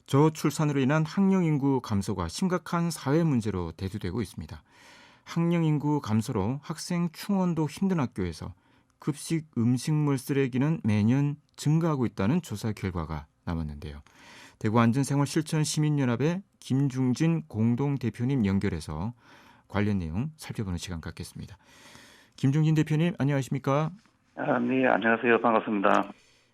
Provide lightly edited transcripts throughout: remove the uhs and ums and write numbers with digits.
저출산으로 인한 학령 인구 감소가 심각한 사회 문제로 대두되고 있습니다. 학령 인구 감소로 학생 충원도 힘든 학교에서 급식 음식물 쓰레기는 매년 증가하고 있다는 조사 결과가 나왔는데요. 대구 안전생활실천시민연합의 김중진 공동대표님 연결해서 관련 내용 살펴보는 시간 갖겠습니다. 김중진 대표님 안녕하십니까? 네, 안녕하세요. 반갑습니다.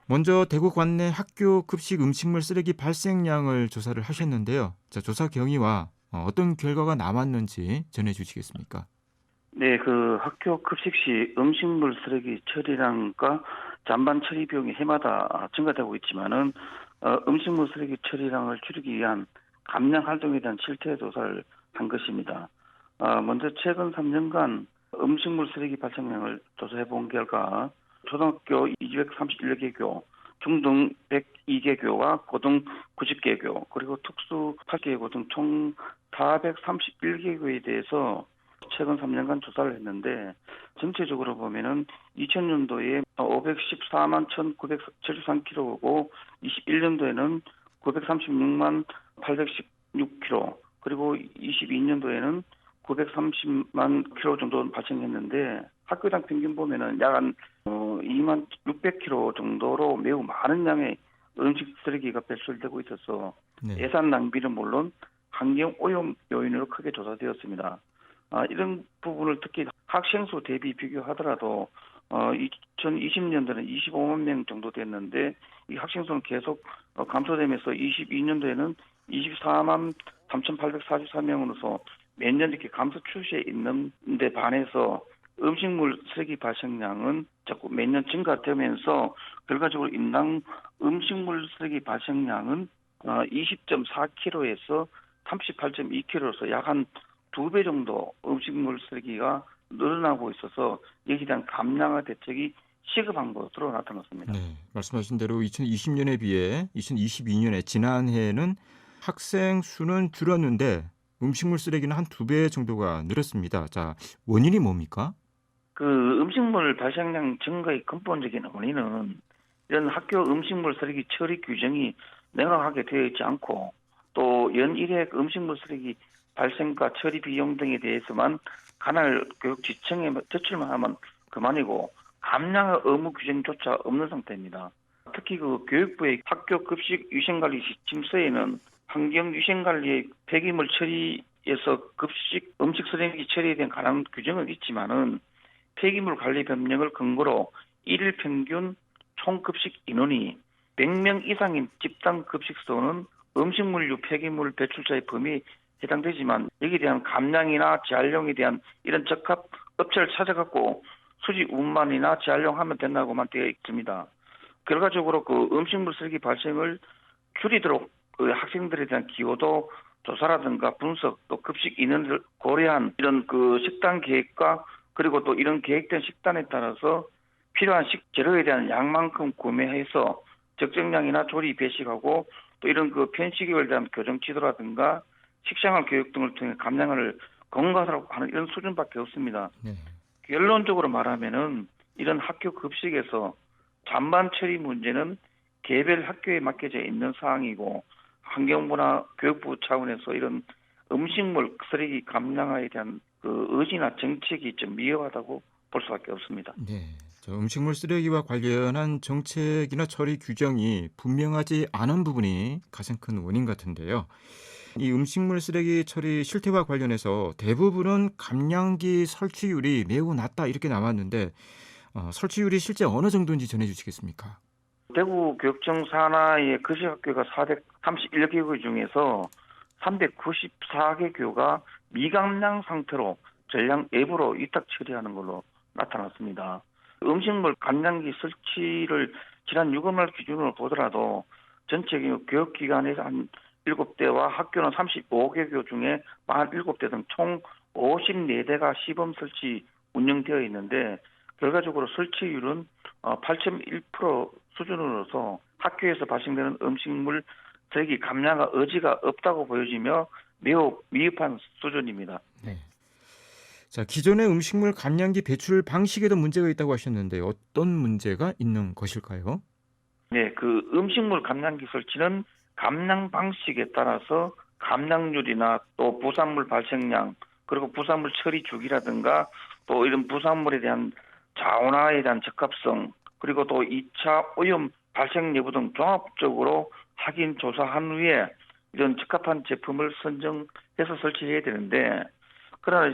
먼저 대구 관내 학교 급식 음식물 쓰레기 발생량을 조사를 하셨는데요. 조사 경위와 어떤 결과가 나왔는지 전해주시겠습니까? 네, 학교 급식 시 음식물 쓰레기 처리량과 잔반 처리 비용이 해마다 증가되고 있지만은 음식물 쓰레기 처리량을 줄이기 위한 감량 활동에 대한 실태 조사를 한 것입니다. 먼저 최근 3년간 음식물 쓰레기 발생량을 조사해 본 결과 초등학교 231개 교, 중등 102개 교와 고등 90개 교, 그리고 특수 8개 고 등 총 431개 교에 대해서 최근 3년간 조사를 했는데 전체적으로 보면은 2000년도에 514만 1973kg고 21년도에는 936만 816kg, 그리고 22년도에는 930만 kg 정도 발생했는데 학교당 평균 보면은 약 한 2만 600kg 정도로 매우 많은 양의 음식 쓰레기가 배출되고 있어서 네. 예산 낭비는 물론 환경 오염 요인으로 크게 조사되었습니다. 이런 부분을 특히 학생 수 대비 비교하더라도 2020년도에는 25만 명 정도 됐는데 이 학생 수는 계속 감소되면서 22년도에는 24만 3,844명으로서 매년 이렇게 감소 추세에 있는데 반해서 음식물 쓰레기 발생량은 자꾸 매년 증가되면서 결과적으로 인당 음식물 쓰레기 발생량은 20.4kg에서 38.2kg로서 약 한 2배 정도 음식물 쓰레기가 늘어나고 있어서 여기에 대한 감량화 대책이 시급한 것으로 나타났습니다. 네, 말씀하신 대로 2020년에 비해 2022년에 지난해에는 학생 수는 줄었는데 음식물 쓰레기는 한 2배 정도가 늘었습니다. 자, 원인이 뭡니까? 음식물 발생량 증가의 근본적인 원인은 이런 학교 음식물 쓰레기 처리 규정이 명확하게 되어 있지 않고 또 연일의 음식물 쓰레기 발생과 처리 비용 등에 대해서만 관할 교육지청에 제출만 하면 그만이고 감량의 의무 규정조차 없는 상태입니다. 특히 교육부의 학교 급식 위생관리 지침서에는 환경위생관리의 폐기물 처리에서 급식 음식 쓰레기 처리에 대한 관한 규정은 있지만은 폐기물 관리 법령을 근거로 일일 평균 총급식 인원이 100명 이상인 집단 급식소는 음식물류 폐기물 배출자의 범위에 해당되지만 여기에 대한 감량이나 재활용에 대한 이런 적합 업체를 찾아갖고 수지 운반이나 재활용하면 된다고만 되어 있습니다. 결과적으로 음식물 쓰레기 발생을 줄이도록 학생들에 대한 기여도 조사라든가 분석, 또 급식 인원을 고려한 이런 식단 계획과 그리고 또 이런 계획된 식단에 따라서 필요한 식재료에 대한 양만큼 구매해서 적정량이나 조리 배식하고 또 이런 편식에 대한 교정 지도라든가 식생활 교육 등을 통해 감량을 권고하라고 하는 이런 수준밖에 없습니다. 네. 결론적으로 말하면은 이런 학교 급식에서 잔반 처리 문제는 개별 학교에 맡겨져 있는 사항이고 환경부나 교육부 차원에서 이런 음식물 쓰레기 감량화에 대한 의지나 정책이 좀 미흡하다고 볼 수밖에 없습니다. 네. 음식물 쓰레기와 관련한 정책이나 처리 규정이 분명하지 않은 부분이 가장 큰 원인 같은데요. 이 음식물 쓰레기 처리 실태와 관련해서 대부분은 감량기 설치율이 매우 낮다 이렇게 나왔는데 설치율이 실제 어느 정도인지 전해주시겠습니까? 대구교육청 산하의 급식학교가 431개 교 중에서 394개 교가 미감량 상태로 전량 외부로 위탁 처리하는 걸로 나타났습니다. 음식물 감량기 설치를 지난 6월 말 기준으로 보더라도 전체 교육기관에서 한 7대와 학교는 35개 교 중에 47대 등 총 54대가 시범 설치 운영되어 있는데 결과적으로 설치율은 8.1% 수준으로서 학교에서 발생되는 음식물 쓰레기 감량화 의지가 없다고 보여지며 매우 미흡한 수준입니다. 네. 자, 기존의 음식물 감량기 배출 방식에도 문제가 있다고 하셨는데 어떤 문제가 있는 것일까요? 네, 음식물 감량기 설치는 감량 방식에 따라서 감량률이나 또 부산물 발생량 그리고 부산물 처리 주기라든가 또 이런 부산물에 대한 자원화에 대한 적합성 그리고 또 2차 오염 발생 여부 등 종합적으로 확인 조사한 후에 이런 적합한 제품을 선정해서 설치해야 되는데 그러나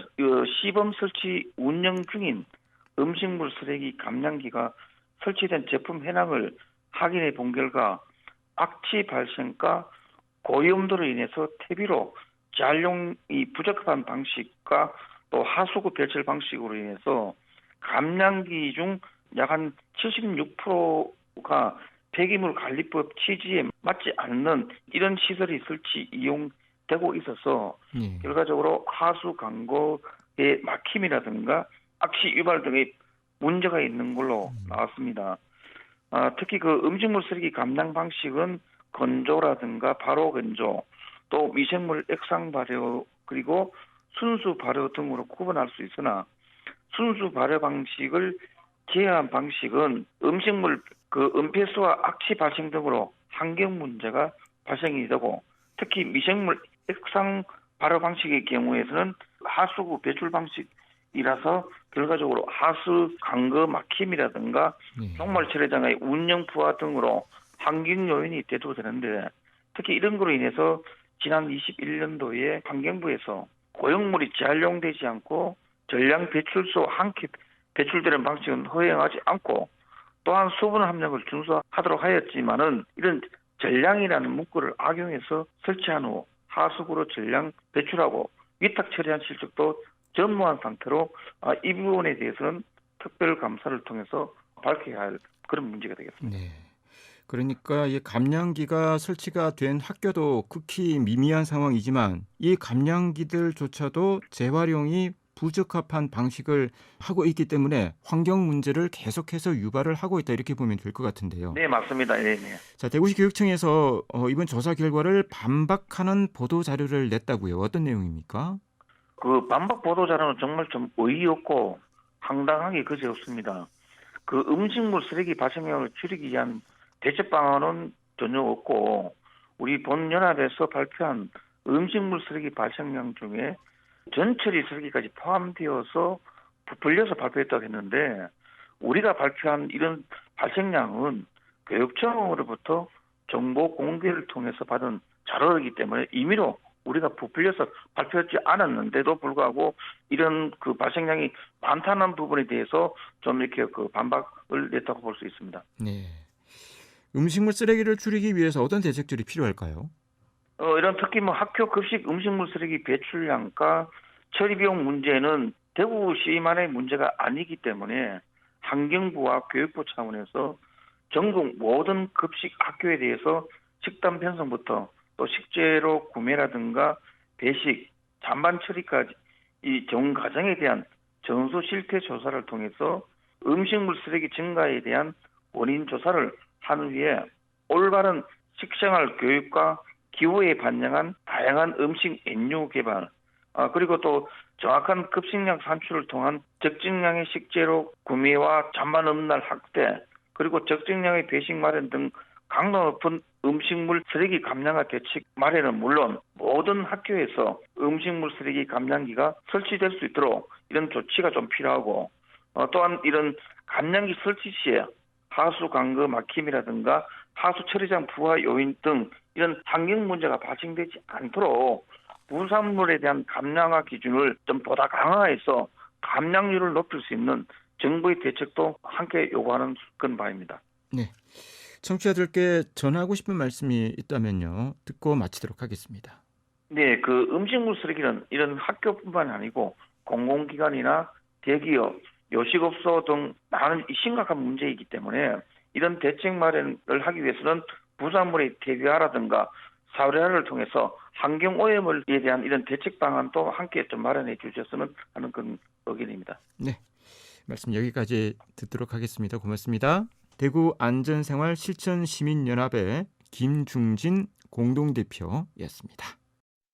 시범 설치 운영 중인 음식물 쓰레기 감량기가 설치된 제품 현황을 확인해 본 결과 악취 발생과 고염도로 인해서 퇴비로 재활용이 부적합한 방식과 또 하수구 배출 방식으로 인해서 감량기 중 약 한 76%가 폐기물 관리법 취지에 맞지 않는 이런 시설이 설치 이용되고 있어서 예. 결과적으로 하수 강고의 막힘이라든가 악취 유발 등의 문제가 있는 걸로 나왔습니다. 특히 그 음식물 쓰레기 감량 방식은 건조라든가 바로 건조, 또 미생물 액상 발효 그리고 순수 발효 등으로 구분할 수 있으나 순수 발효 방식을 제한 방식은 음식물 그 은폐수와 악취 발생 등으로 환경 문제가 발생이 되고 특히 미생물 액상 발효 방식의 경우에서는 하수구 배출 방식이라서 결과적으로 하수 강거 막힘이라든가 예. 종말 처리장의 운영 부하 등으로 환경 요인이 대두되는데 특히 이런 거로 인해서 지난 21년도에 환경부에서 고용물이 재활용되지 않고 전량 배출소 함께 배출되는 방식은 허용하지 않고 또한 수분 함량을 준수하도록 하였지만은 이런 전량이라는 문구를 악용해서 설치한 후 하수구로 전량 배출하고 위탁 처리한 실적도 전무한 상태로 이 부분에 대해서는 특별 감사를 통해서 밝혀야 할 그런 문제가 되겠습니다. 네. 그러니까 이 감량기가 설치가 된 학교도 극히 미미한 상황이지만 이 감량기들조차도 재활용이 부적합한 방식을 하고 있기 때문에 환경 문제를 계속해서 유발을 하고 있다 이렇게 보면 될 것 같은데요. 네, 맞습니다. 네, 네. 자, 대구시 교육청에서 이번 조사 결과를 반박하는 보도 자료를 냈다고요. 어떤 내용입니까? 그 반박 보도 자료는 정말 좀 어이없고 황당하게 그지없습니다. 그 음식물 쓰레기 발생량을 줄이기 위한 대책 방안은 전혀 없고 우리 본연합에서 발표한 음식물 쓰레기 발생량 중에 전처리 쓰레기까지 포함되어서 부풀려서 발표했다고 했는데 우리가 발표한 이런 발생량은 교육청으로부터 정보 공개를 통해서 받은 자료이기 때문에 임의로 우리가 부풀려서 발표하지 않았는데도 불구하고 이런 그 발생량이 많다는 부분에 대해서 좀 이렇게 그 반박을 냈다고 볼 수 있습니다. 네. 음식물 쓰레기를 줄이기 위해서 어떤 대책들이 필요할까요? 이런 특히 뭐 학교 급식 음식물 쓰레기 배출량과 처리 비용 문제는 대구시만의 문제가 아니기 때문에 환경부와 교육부 차원에서 전국 모든 급식 학교에 대해서 식단 편성부터 또 식재료 구매라든가 배식, 잔반 처리까지 이 전 과정에 대한 전수 실태 조사를 통해서 음식물 쓰레기 증가에 대한 원인 조사를 한 후에 올바른 식생활 교육과 기후에 반영한 다양한 음식 메뉴 개발, 그리고 또 정확한 급식량 산출을 통한 적정량의 식재료 구매와 잔반 없날 확대, 그리고 적정량의 배식 마련 등 강도 높은 음식물 쓰레기 감량화 대책 마련은 물론 모든 학교에서 음식물 쓰레기 감량기가 설치될 수 있도록 이런 조치가 좀 필요하고 또한 이런 감량기 설치 시에 하수 강거 막힘이라든가 하수 처리장 부하 요인 등 이런 환경 문제가 발생되지 않도록 부산물에 대한 감량화 기준을 좀 보다 강화해서 감량률을 높일 수 있는 정부의 대책도 함께 요구하는 그런 바입니다. 네. 청취자들께 전하고 싶은 말씀이 있다면요. 듣고 마치도록 하겠습니다. 네, 그 음식물 쓰레기는 이런 학교뿐만 아니고 공공기관이나 대기업, 요식업소 등 많은 심각한 문제이기 때문에 이런 대책 마련을 하기 위해서는 부산물의 퇴비화라든가 사료화를 통해서 환경 오염에 대한 이런 대책 방안도 함께 좀 마련해 주셨으면 하는 그런 의견입니다. 네, 말씀 여기까지 듣도록 하겠습니다. 고맙습니다. 대구 안전생활 실천시민연합의 김중진 공동대표였습니다.